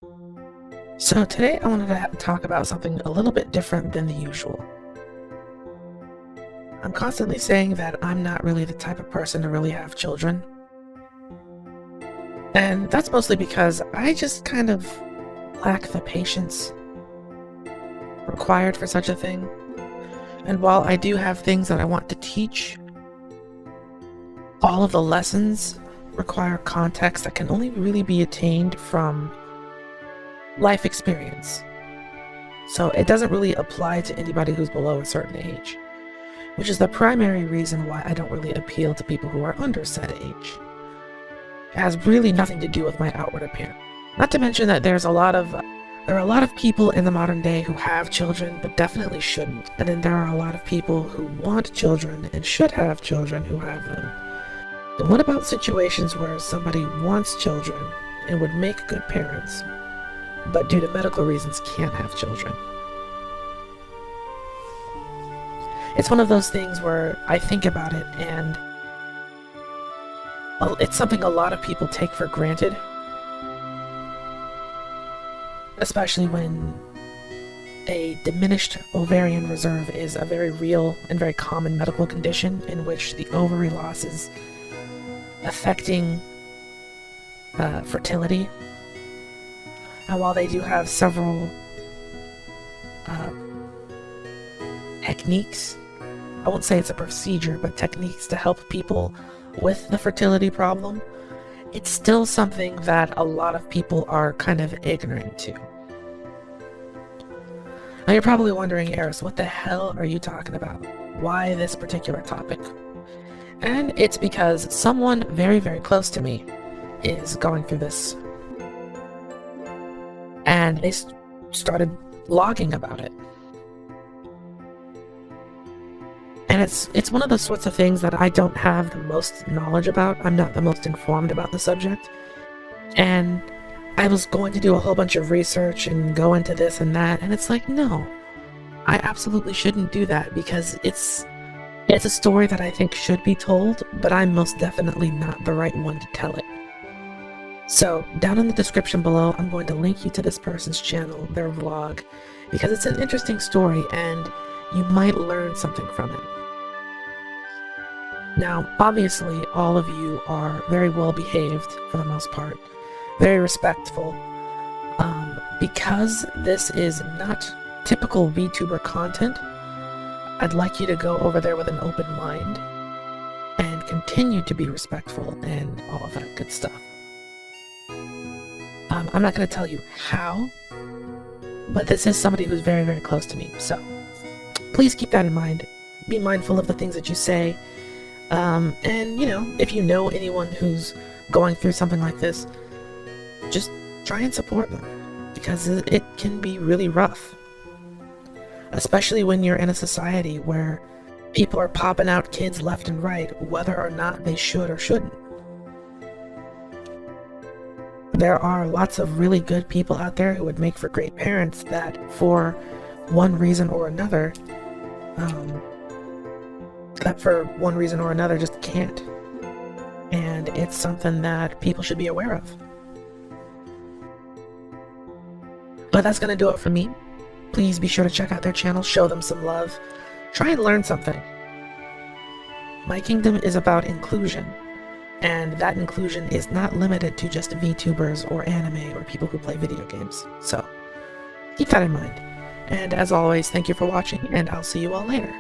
So today I wanted to talk about something a little bit different than the usual. I'm constantly saying that I'm not really the type of person to really have children. And that's mostly because I just kind of lack the patience required for such a thing. And while I do have things that I want to teach, all of the lessons require context that can only really be attained from life experience. So it doesn't really apply to anybody who's below a certain age, which is the primary reason why I don't really appeal to people who are under said age. It has really nothing to do with my outward appearance. Not to mention that there are a lot of people in the modern day who have children but definitely shouldn't. And then there are a lot of people who want children and should have children who have them. But what about situations where somebody wants children and would make good parents, but due to medical reasons can't have children? It's one of those things where I think about it and it's something a lot of people take for granted, especially when a diminished ovarian reserve is a very real and very common medical condition in which the ovary loss is affecting fertility. And while they do have several techniques, I won't say it's a procedure, but techniques to help people with the fertility problem, it's still something that a lot of people are kind of ignorant to. Now you're probably wondering, Eris, what the hell are you talking about? Why this particular topic? And it's because someone very, very close to me is going through this. And they started blogging about it. And it's one of the sorts of things that I don't have the most knowledge about. I'm not the most informed about the subject. And I was going to do a whole bunch of research and go into this and that, and it's like, no, I absolutely shouldn't do that because it's a story that I think should be told, but I'm most definitely not the right one to tell it. So down in the description below, I'm going to link you to this person's channel, their vlog, because it's an interesting story and you might learn something from it. Now, obviously, all of you are very well behaved for the most part, very respectful. Because this is not typical VTuber content, I'd like you to go over there with an open mind and continue to be respectful and all of that good stuff. I'm not going to tell you how, but this is somebody who's very, very close to me. So please keep that in mind. Be mindful of the things that you say. And, if you know anyone who's going through something like this, just try and support them because it can be really rough. Especially when you're in a society where people are popping out kids left and right, whether or not they should or shouldn't. There are lots of really good people out there who would make for great parents that, for one reason or another, just can't. And it's something that people should be aware of. But that's going to do it for me. Please be sure to check out their channel, show them some love, try and learn something. My kingdom is about inclusion, and that inclusion is not limited to just VTubers or anime or people who play video games. So keep that in mind. And as always, thank you for watching, and I'll see you all later.